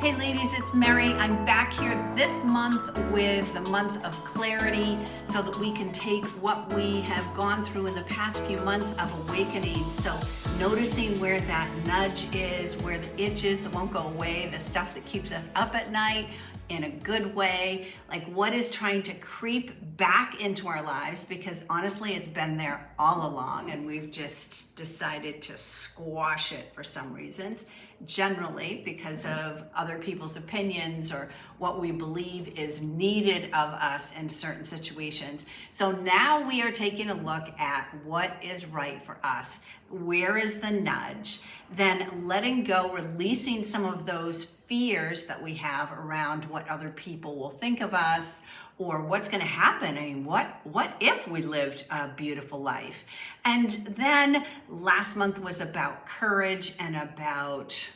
Hey ladies, it's Mary. I'm back here this month with the month of clarity so that we can take what we have gone through in the past few months of awakening. So noticing where that nudge is, where the itch is that won't go away, the stuff that keeps us up at night in a good way, like what is trying to creep back into our lives, because honestly it's been there all along and we've just decided to squash it for some reasons, generally because of other people's opinions or what we believe is needed of us in certain situations. So now we are taking a look at what is right for us. Where is the nudge? Then letting go, releasing some of those fears that we have around what other people will think of us or what's going to happen. I mean, what if we lived a beautiful life? And then last month was about courage and about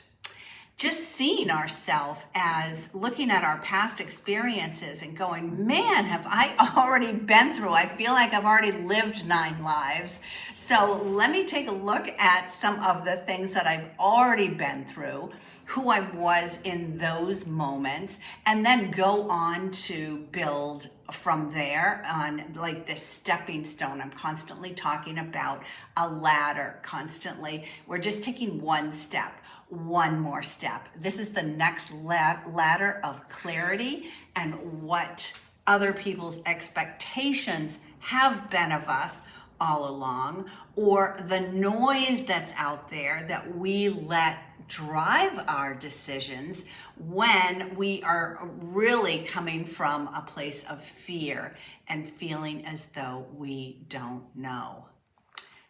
just seeing ourselves as looking at our past experiences and going, man, have I already been through, I feel like I've already lived 9 lives. So let me take a look at some of the things that I've already been through, who I was in those moments, and then go on to build from there on like this stepping stone. I'm constantly talking about a ladder, constantly. We're just taking one step, one more step. This is the next ladder of clarity and what other people's expectations have been of us all along, or the noise that's out there that we let drive our decisions when we are really coming from a place of fear and feeling as though we don't know.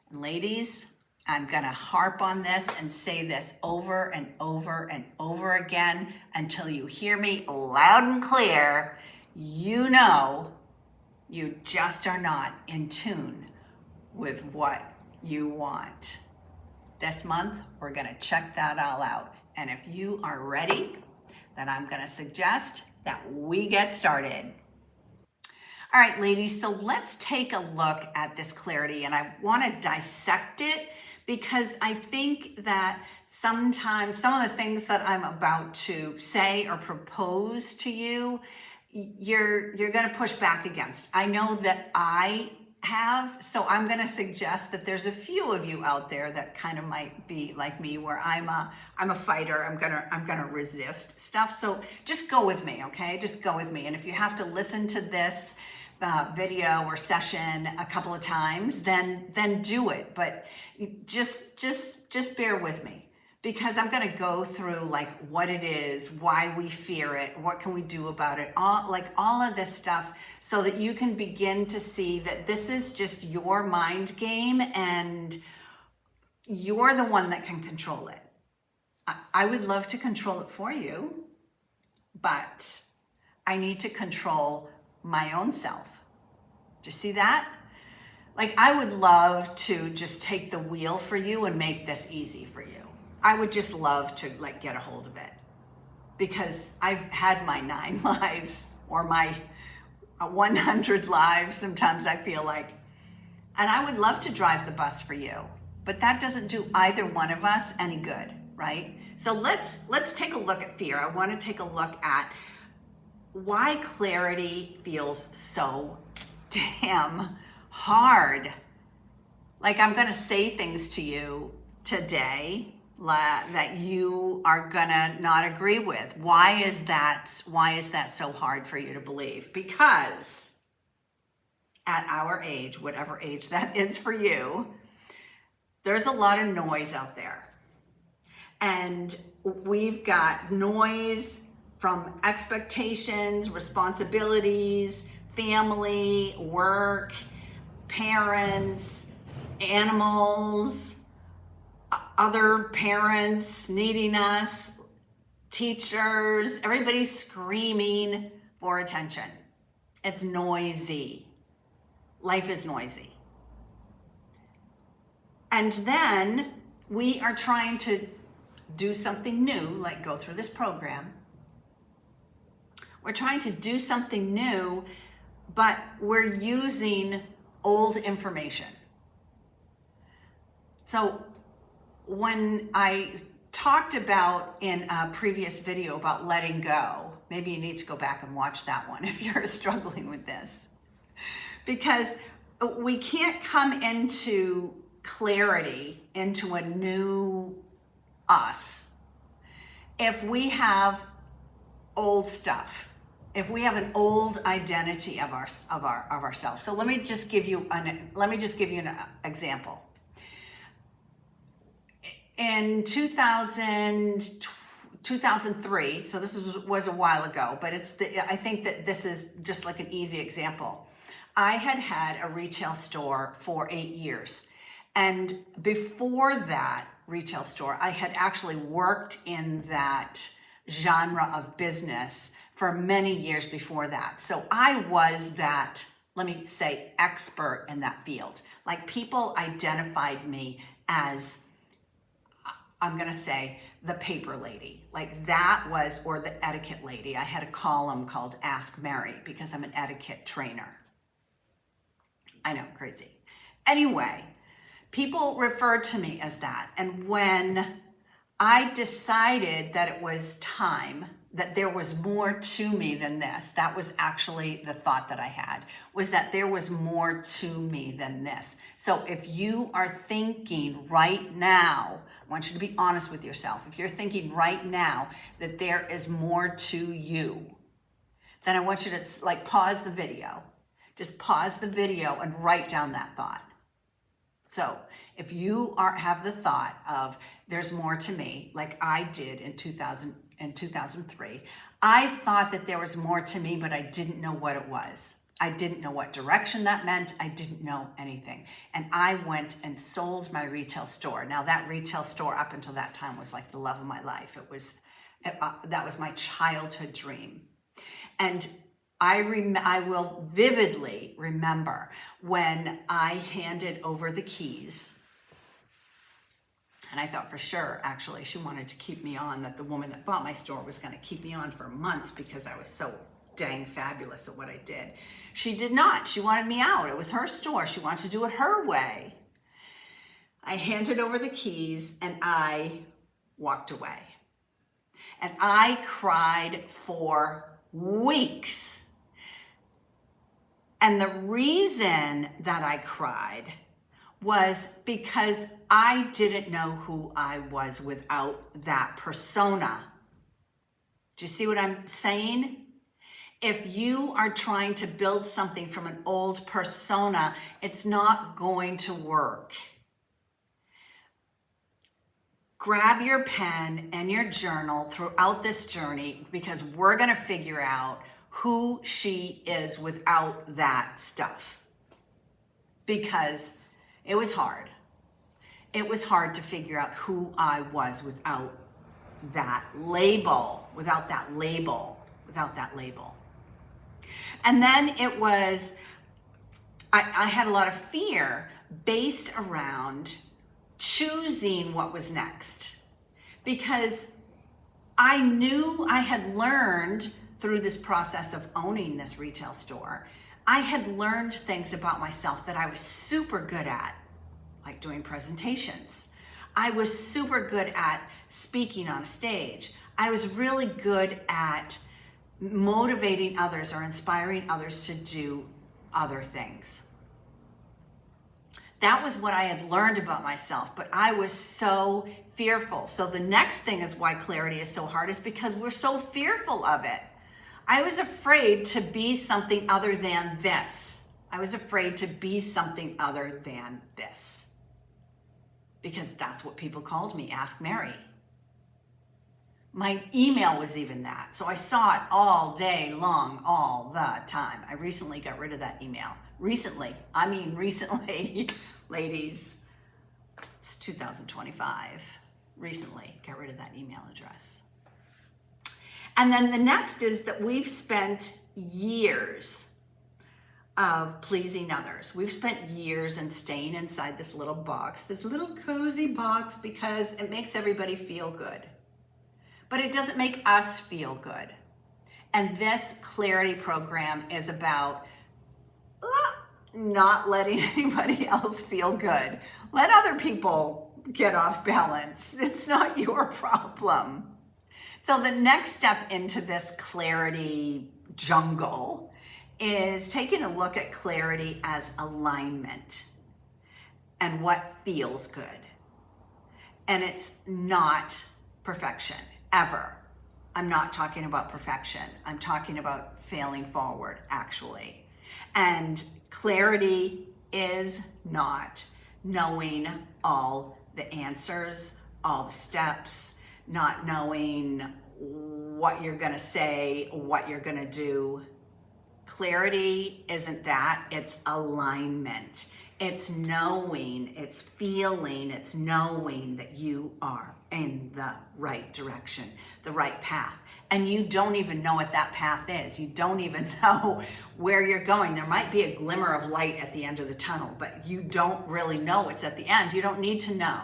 And ladies, I'm gonna harp on this and say this over and over and over again until you hear me loud and clear. You know, you just are not in tune with what you want. This month, we're gonna check that all out. And if you are ready, then I'm gonna suggest that we get started. All right, ladies, so let's take a look at this clarity, and I wanna dissect it because I think that sometimes some of the things that I'm about to say or propose to you, you're gonna push back against. I know that I have, so I'm going to suggest that there's a few of you out there that kind of might be like me, where I'm a fighter. I'm gonna resist stuff. So just go with me, okay? Just go with me. And if you have to listen to this video or session a couple of times, then do it. But just bear with me, because I'm going to go through like what it is, why we fear it, what can we do about it, all of this stuff, so that you can begin to see that this is just your mind game and you're the one that can control it. I would love to control it for you, but I need to control my own self. Do you see that? Like, I would love to just take the wheel for you and make this easy for you. I would just love to like get a hold of it, because I've had my 9 lives or my 100 lives. Sometimes I feel like, and I would love to drive the bus for you, but that doesn't do either one of us any good, right? So let's take a look at fear. I want to take a look at why clarity feels so damn hard. Like, I'm going to say things to you today that you are gonna not agree with. Why is that so hard for you to believe? Because at our age, whatever age that is for you, there's a lot of noise out there. And we've got noise from expectations, responsibilities, family, work, parents, animals, other parents needing us, teachers, everybody's screaming for attention. It's noisy. Life is noisy. And then we are trying to do something new, like go through this program. We're trying to do something new, but we're using old information. So when I talked about in a previous video about letting go. Maybe you need to go back and watch that one if you're struggling with this. Because we can't come into clarity, into a new us, if we have old stuff, if we have an old identity of ourselves. So let me just give you an example. In 2003, so this was a while ago, but I think that this is just like an easy example. I had a retail store for 8 years. And before that retail store, I had actually worked in that genre of business for many years before that. So I was that, let me say, expert in that field. Like, people identified me as, I'm gonna say, the paper lady. Like, that was, or the etiquette lady. I had a column called Ask Mary because I'm an etiquette trainer. I know, crazy. Anyway, people referred to me as that. And when I decided that it was time, that there was more to me than this, that was actually the thought that I had, was that there was more to me than this. So if you are thinking right now, I want you to be honest with yourself. If you're thinking right now that there is more to you, then I want you to pause the video. Just pause the video and write down that thought. So if you have the thought of there's more to me, like I did in 2003, I thought that there was more to me, but I didn't know what it was. I didn't know what direction that meant. I didn't know anything. And I went and sold my retail store. Now, that retail store up until that time was like the love of my life. That was my childhood dream. And I will vividly remember when I handed over the keys, and I thought for sure, actually, she wanted to keep me on, that the woman that bought my store was going to keep me on for months because I was so dang fabulous at what I did. She did not. She wanted me out. It was her store. She wanted to do it her way. I handed over the keys and I walked away. And I cried for weeks. And the reason that I cried was because I didn't know who I was without that persona. Do you see what I'm saying? If you are trying to build something from an old persona, it's not going to work. Grab your pen and your journal throughout this journey, because we're going to figure out who she is without that stuff. Because it was hard. It was hard to figure out who I was without that label, without that label. And then it was, I had a lot of fear based around choosing what was next, because I knew I had learned through this process of owning this retail store, I had learned things about myself that I was super good at, like doing presentations. I was super good at speaking on a stage. I was really good at motivating others or inspiring others to do other things. That was what I had learned about myself, but I was so fearful. So the next thing is why clarity is so hard, is because we're so fearful of it. I was afraid to be something other than this. I was afraid to be something other than this, because that's what people called me, Ask Mary. My email was even that. So I saw it all day long, all the time. I recently got rid of that email. Recently, ladies, it's 2025. Recently got rid of that email address. And then the next is that we've spent years of pleasing others. We've spent years in staying inside this little box, this little cozy box, because it makes everybody feel good. But it doesn't make us feel good. And this clarity program is about not letting anybody else feel good. Let other people get off balance. It's not your problem. So the next step into this clarity jungle is taking a look at clarity as alignment and what feels good. And it's not perfection, ever. I'm not talking about perfection. I'm talking about failing forward, actually. And clarity is not knowing all the answers, all the steps, not knowing what you're going to say, what you're going to do. Clarity isn't that, it's alignment. It's knowing, it's feeling, it's knowing that you are in the right direction, the right path. And you don't even know what that path is. You don't even know where you're going. There might be a glimmer of light at the end of the tunnel, but you don't really know it's at the end. You don't need to know.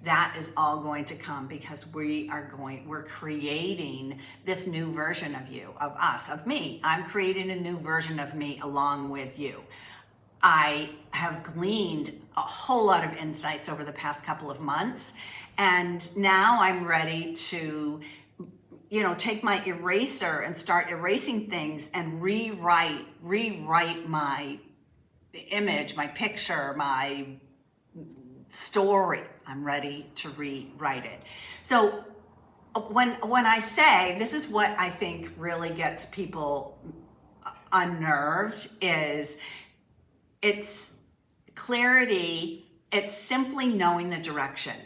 That is all going to come because we're creating this new version of you, of us, of me. I'm creating a new version of me along with you. I have gleaned a whole lot of insights over the past couple of months, and now I'm ready to, take my eraser and start erasing things and rewrite my image, my picture, my story. I'm ready to rewrite it. So when I say, this is what I think really gets people unnerved, is it's clarity. It's simply knowing the direction.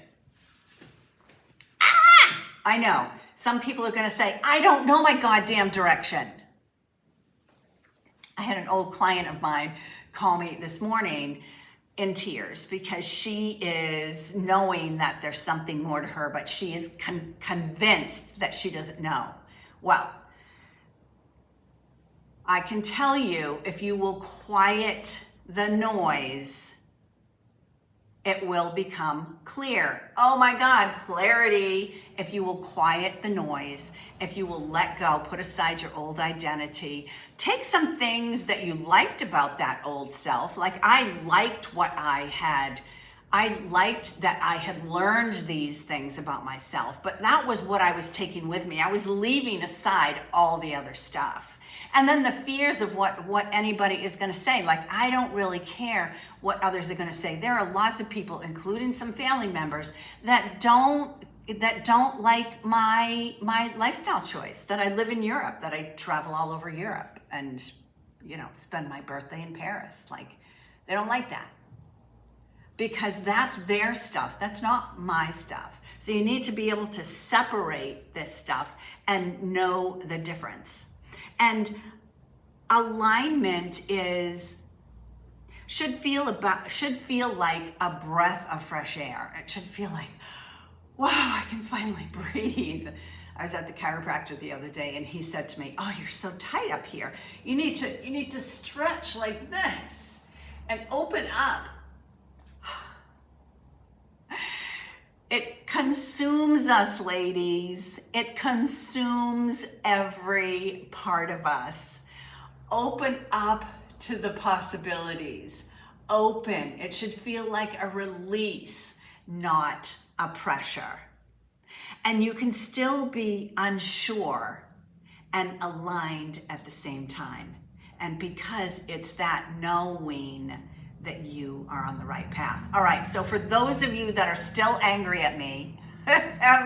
I know some people are going to say, I don't know my goddamn direction. I had an old client of mine call me this morning in tears because she is knowing that there's something more to her, but she is convinced that she doesn't know. Well, I can tell you, if you will quiet the noise, it will become clear. Oh my God, clarity. If you will quiet the noise, if you will let go, put aside your old identity, take some things that you liked about that old self. Like I liked that I had learned these things about myself, but that was what I was taking with me. I was leaving aside all the other stuff. And then the fears of what anybody is going to say. Like, I don't really care what others are going to say. There are lots of people, including some family members, that don't like my lifestyle choice, that I live in Europe, that I travel all over Europe and, spend my birthday in Paris. Like, they don't like that. Because that's their stuff. That's not my stuff. So you need to be able to separate this stuff and know the difference. And alignment should feel like a breath of fresh air. It should feel like, wow, I can finally breathe. I was at the chiropractor the other day and he said to me, oh, you're so tight up here. You need to stretch like this and open up. It consumes us, ladies. It consumes every part of us. Open up to the possibilities. Open. It should feel like a release, not a pressure. And you can still be unsure and aligned at the same time. And because it's that knowing that you are on the right path. All right, so for those of you that are still angry at me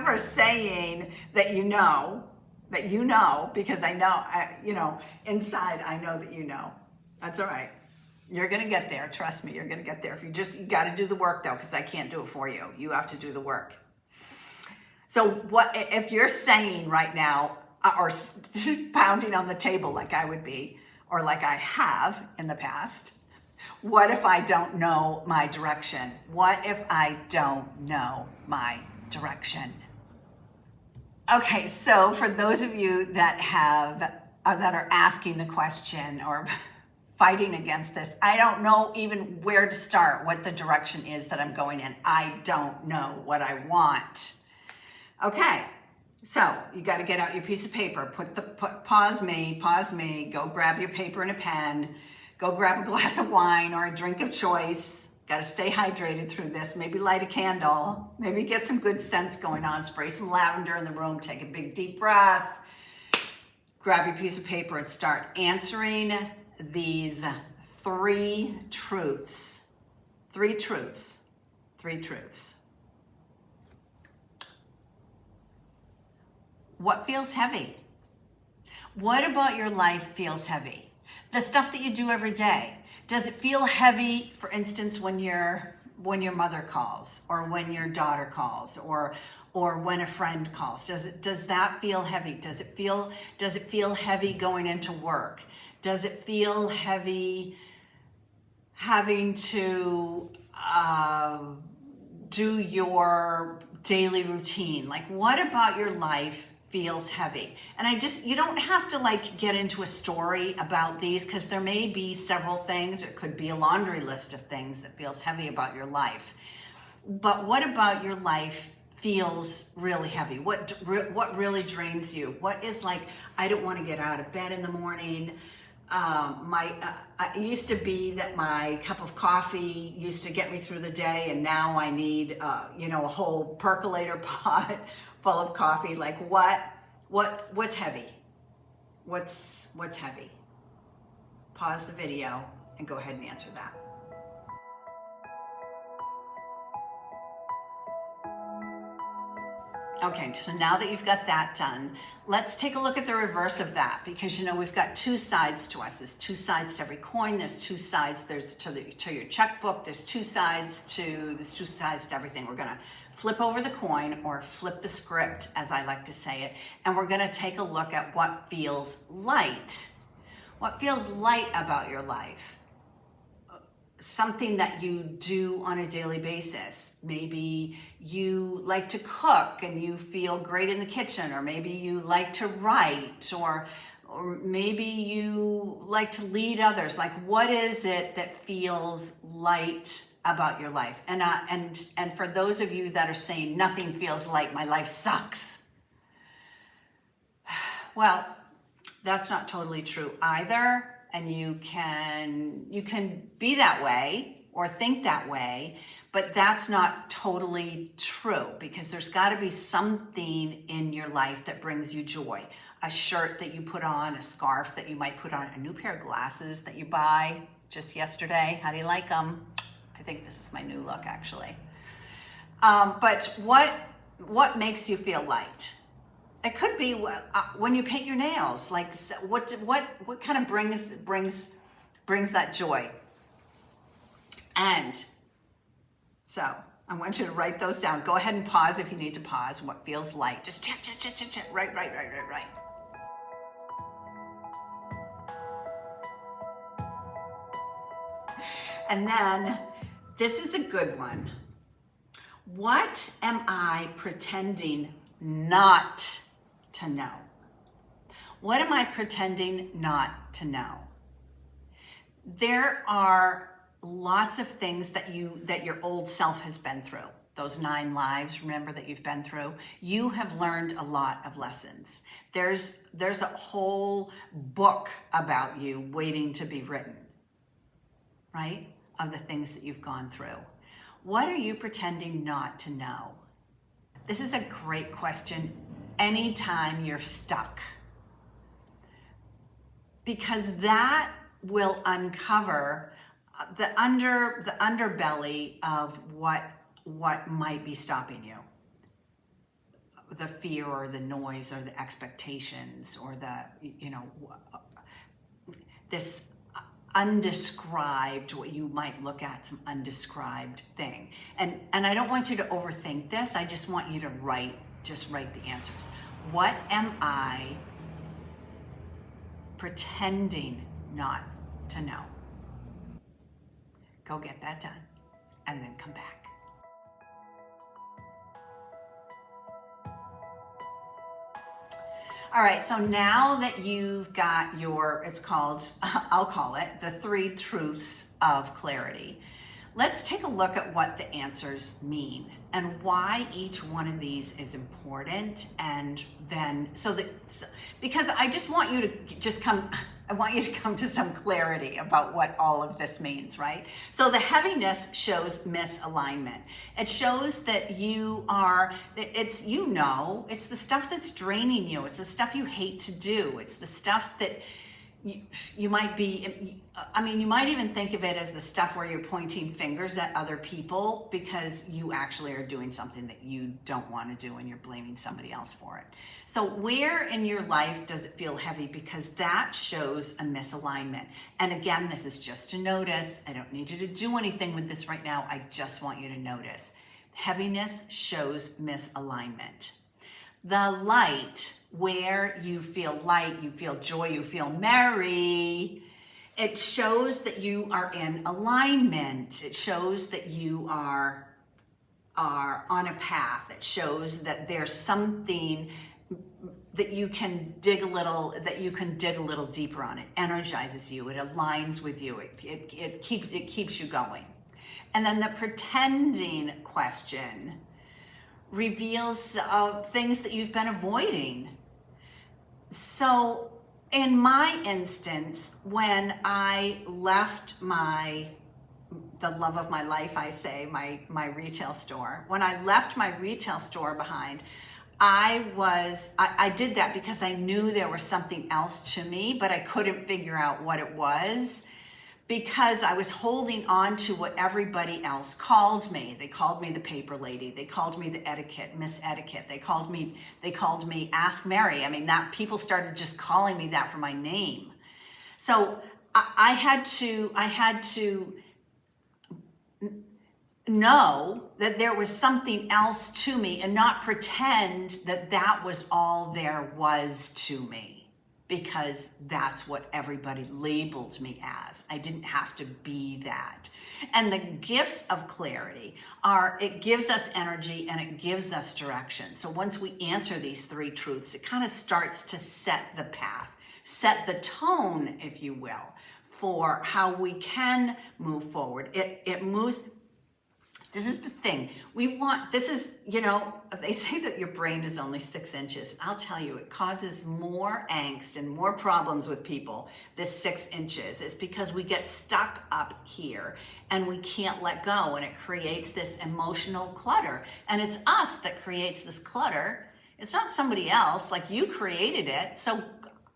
for saying that you know, because I know, inside I know that you know. That's all right. You're gonna get there, trust me, you're gonna get there. You gotta do the work though, because I can't do it for you. You have to do the work. So what if you're saying right now, or pounding on the table like I would be, or like I have in the past, what if I don't know my direction? What if I don't know my direction? Okay, so for those of you that are asking the question or fighting against this, I don't know even where to start, what the direction is that I'm going in. I don't know what I want. Okay, so you got to get out your piece of paper, pause me, go grab your paper and a pen. Go grab a glass of wine or a drink of choice, Got to stay hydrated through this. Maybe light a candle. Maybe get some good scents going on. Spray some lavender in the room. Take a big deep breath. Grab your piece of paper and start answering these three truths. Three truths. Three truths. What feels heavy? What about your life feels heavy? The stuff that you do every day. Does it feel heavy, for instance, when your mother calls, or when your daughter calls, or when a friend calls? Does that feel heavy? Does it feel heavy going into work? Does it feel heavy having to do your daily routine? Like, what about your life feels heavy? And you don't have to like get into a story about these, because there may be several things. It could be a laundry list of things that feels heavy about your life. But what about your life feels really heavy? What really drains you? What is like, I don't want to get out of bed in the morning. It used to be that my cup of coffee used to get me through the day, and now I need a whole percolator pot full of coffee. Like what's heavy? What's heavy? Pause the video and go ahead and answer that. Okay, so now that you've got that done, let's take a look at the reverse of that, because we've got two sides to us. There's two sides to every coin. There's two sides. There's to your checkbook. There's two sides to everything. We're gonna flip over the coin, or flip the script, as I like to say it, and we're gonna take a look at what feels light. What feels light about your life? Something that you do on a daily basis. Maybe you like to cook and you feel great in the kitchen, or maybe you like to write, or maybe you like to lead others. Like, what is it that feels light about your life? And for those of you that are saying nothing feels light, my life sucks. Well, that's not totally true either. And you can be that way or think that way, but that's not totally true, because there's got to be something in your life that brings you joy. A shirt that you put on, a scarf that you might put on, a new pair of glasses that you buy just yesterday. How do you like them? I think this is my new look, actually. But what makes you feel light? It could be when you paint your nails. Like, what kind of brings that joy? And so I want you to write those down. Go ahead and pause if you need to pause. What feels light? Just chat. Right. And then this is a good one. What am I pretending not to know? What am I pretending not to know? There are lots of things that your old self has been through. Those 9 lives, remember, that you've been through. You have learned a lot of lessons. There's a whole book about you waiting to be written, right? Of the things that you've gone through. What are you pretending not to know? This is a great question anytime you're stuck, because that will uncover the underbelly of what might be stopping you. The fear, or the noise, or the expectations, or this undescribed, what you might look at, some undescribed thing. And I don't want you to overthink this. I just want you to write the answers. What am I pretending not to know? Go get that done, and then come back. All right, so now that you've got I'll call it the 3 truths of clarity. Let's take a look at what the answers mean and why each one of these is important. And then, because I just want you to just come I want you to come to some clarity about what all of this means, right? So the heaviness shows misalignment. It shows that it's the stuff that's draining you. It's the stuff you hate to do. It's the stuff that you might be, you might even think of it as the stuff where you're pointing fingers at other people because you actually are doing something that you don't want to do and you're blaming somebody else for it. So where in your life does it feel heavy? Because that shows a misalignment. And again, this is just a notice. I don't need you to do anything with this right now. I just want you to notice. Heaviness shows misalignment. The light, where you feel light, you feel joy, you feel merry, it shows that you are in alignment. It shows that you are on a path. It shows that there's something that you can dig a little deeper on. It energizes you, it aligns with you, it keeps you going. And then the pretending question reveals things that you've been avoiding. So in my instance, when I left the love of my life, I say, my retail store, when I left my retail store behind, I did that because I knew there was something else to me, but I couldn't figure out what it was, because I was holding on to what everybody else called me. They called me the paper lady. They called me the Miss Etiquette. They called me Ask Mary. People started just calling me that for my name. So I had to know that there was something else to me and not pretend that that was all there was to me, because that's what everybody labeled me as. I didn't have to be that. And the gifts of clarity it gives us energy and it gives us direction. So once we answer these three truths, it kind of starts to set the path, set the tone, if you will, for how we can move forward. It moves. This is the thing. They say that your brain is only 6 inches. I'll tell you, it causes more angst and more problems with people, this 6 inches. It's because we get stuck up here and we can't let go, and it creates this emotional clutter. And it's us that creates this clutter. It's not somebody else. Like, you created it, so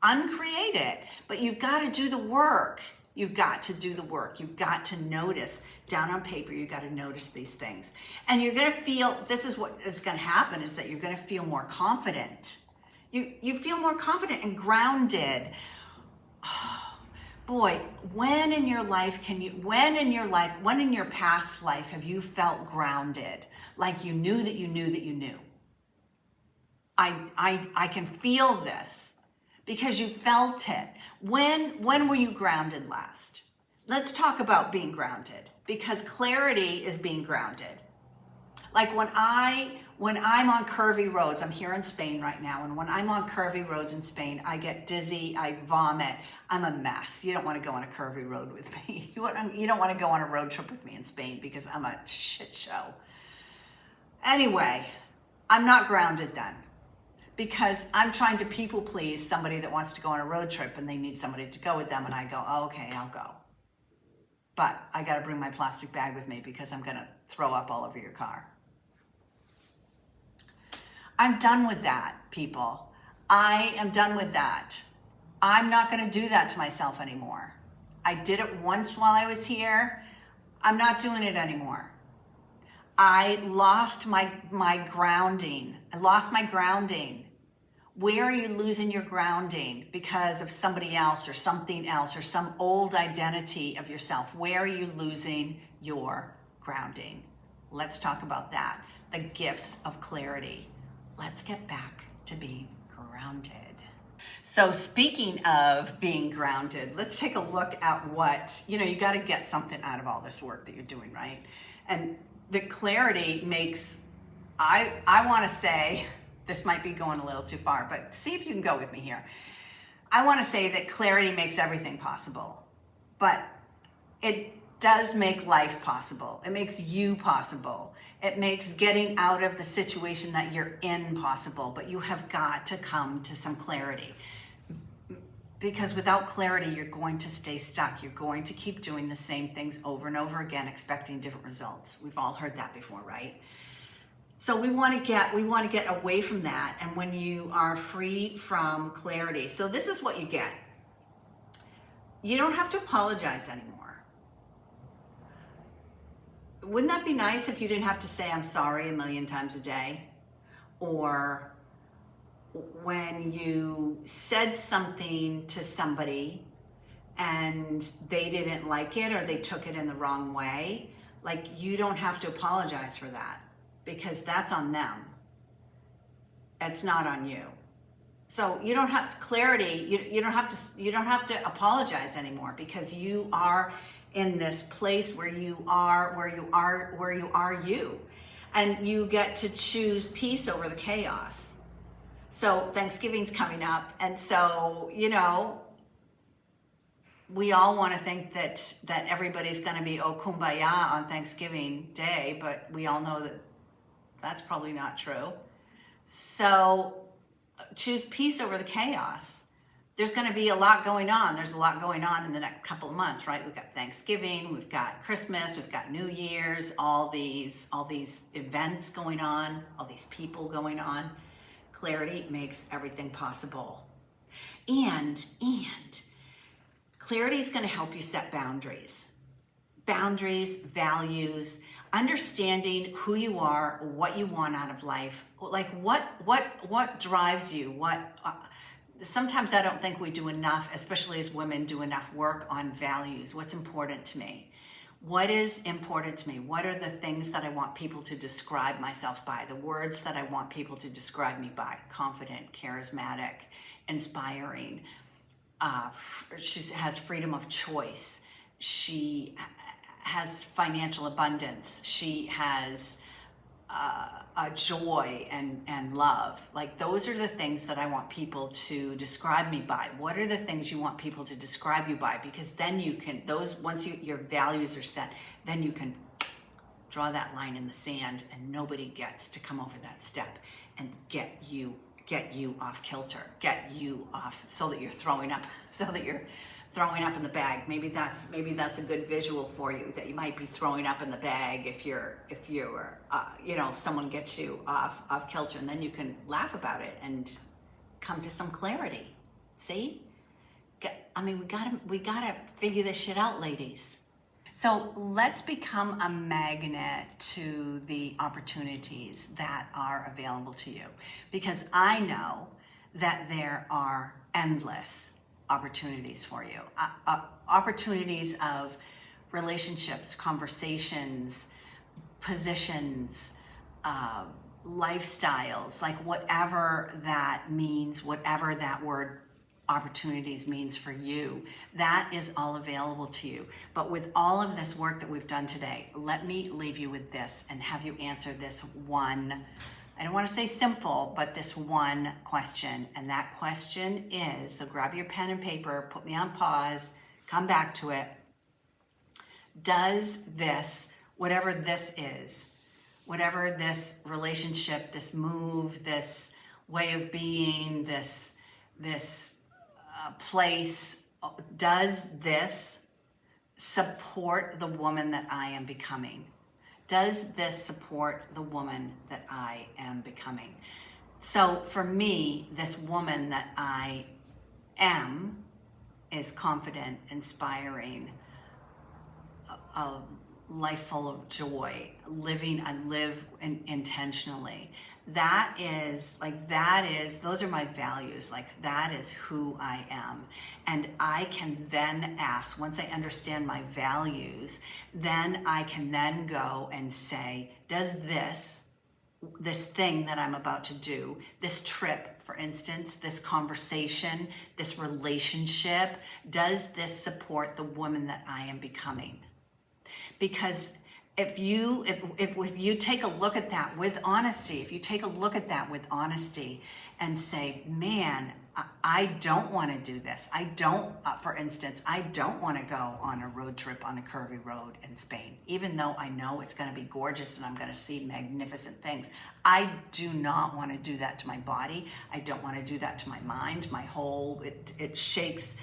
uncreate it. But you've got to do the work. You've got to do the work. You've got to notice down on paper. You've got to notice these things. And you're going to feel, this is what is going to happen, is that you're going to feel more confident. You feel more confident and grounded. Oh, boy, when in your past life have you felt grounded? Like you knew that you knew that you knew. I can feel this. Because you felt it. When were you grounded last? Let's talk about being grounded, because clarity is being grounded. Like when I'm on curvy roads, I'm here in Spain right now, and when I'm on curvy roads in Spain, I get dizzy, I vomit, I'm a mess. You don't want to go on a curvy road with me. You don't want to go on a road trip with me in Spain, because I'm a shit show. Anyway, I'm not grounded then, because I'm trying to people please somebody that wants to go on a road trip and they need somebody to go with them, and I go, oh, okay, I'll go. But I got to bring my plastic bag with me because I'm going to throw up all over your car. I'm done with that, people. I am done with that. I'm not going to do that to myself anymore. I did it once while I was here. I'm not doing it anymore. I lost my grounding. I lost my grounding. Where are you losing your grounding? Because of somebody else or something else or some old identity of yourself. Where are you losing your grounding? Let's talk about that. The gifts of clarity. Let's get back to being grounded. So speaking of being grounded, let's take a look at what, you got to get something out of all this work that you're doing, right? And the clarity makes, I want to say, this might be going a little too far, but see if you can go with me here. I want to say that clarity makes everything possible, but it does make life possible. It makes you possible. It makes getting out of the situation that you're in possible, but you have got to come to some clarity. because without clarity, you're going to stay stuck. You're going to keep doing the same things over and over again, expecting different results. We've all heard that before, right? So we want to get away from that. And when you are free from clarity, so this is what you get. You don't have to apologize anymore. Wouldn't that be nice if you didn't have to say I'm sorry a million times a day? Or when you said something to somebody and they didn't like it or they took it in the wrong way, like, you don't have to apologize for that, because that's on them. It's not on you. So you don't have clarity. You don't have to apologize anymore, because you are in this place where you are you, and you get to choose peace over the chaos. So Thanksgiving's coming up, and so, we all want to think that everybody's going to be kumbaya on Thanksgiving Day, but we all know that that's probably not true. So choose peace over the chaos. There's going to be a lot going on. There's a lot going on in the next couple of months, right? We've got Thanksgiving, we've got Christmas, we've got New Year's, all these events going on, all these people going on. Clarity makes everything possible. And clarity is going to help you set boundaries. Boundaries, values, understanding who you are, what you want out of life, like what drives you, sometimes I don't think we do enough, especially as women, do enough work on values. What's important to me? What is important to me? What are the things that I want people to describe myself by? The words that I want people to describe me by: confident, charismatic, inspiring. She has freedom of choice. She has financial abundance. She has joy and love. Like, those are the things that I want people to describe me by. What are the things you want people to describe you by? Because then you can, once your values are set, then you can draw that line in the sand, and nobody gets to come over that step and get you off kilter, get you off, so that you're throwing up in the bag. Maybe that's a good visual for you, that you might be throwing up in the bag if you're someone gets you off kilter, and then you can laugh about it and come to some clarity. See, we gotta figure this shit out, ladies. So let's become a magnet to the opportunities that are available to you, because I know that there are endless opportunities for you. Opportunities of relationships, conversations, positions, lifestyles, like whatever that means, whatever that word opportunities means for you, that is all available to you. But with all of this work that we've done today, let me leave you with this and have you answer this one, I don't want to say simple, but this one question. And that question is, so grab your pen and paper, put me on pause, come back to it. Does this, whatever this is, whatever this relationship, this move, this way of being, this place, does this support the woman that I am becoming? Does this support the woman that I am becoming? So for me, this woman that I am is confident, inspiring, a life full of joy, I live intentionally. Those are my values. Like, that is who I am. And I can then ask, once I understand my values, then I can then go and say, does this thing that I'm about to do, this trip, for instance, this conversation, this relationship, does this support the woman that I am becoming? Because if you take a look at that with honesty, and say, man, I don't want to do this. I don't, for instance, I don't want to go on a road trip on a curvy road in Spain, even though I know it's going to be gorgeous and I'm going to see magnificent things. I do not want to do that to my body. I don't want to do that to my mind. My whole, it shakes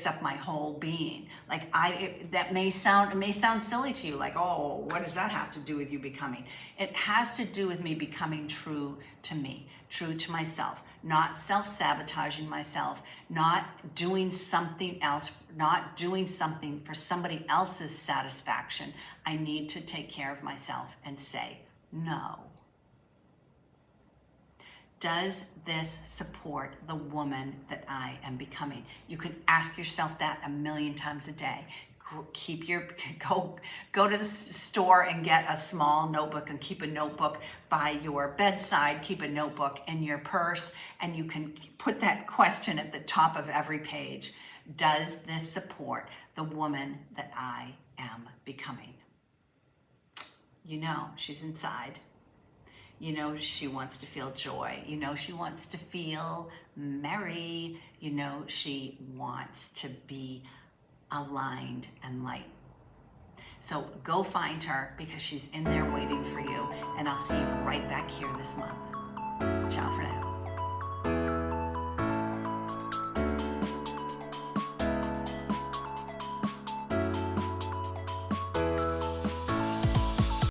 up my whole being. Like it may sound silly to you, like, oh, what does that have to do with you becoming? It has to do with me becoming true to me, true to myself, not self-sabotaging myself, not doing something else, not doing something for somebody else's satisfaction. I need to take care of myself and say, no. Does this support the woman that I am becoming? You can ask yourself that a million times a day. Go to the store and get a small notebook and keep a notebook by your bedside. Keep a notebook in your purse, and you can put that question at the top of every page. Does this support the woman that I am becoming? You know, she's inside. You know, she wants to feel joy. You know, she wants to feel merry. You know, she wants to be aligned and light. So go find her, because she's in there waiting for you. And I'll see you right back here this month.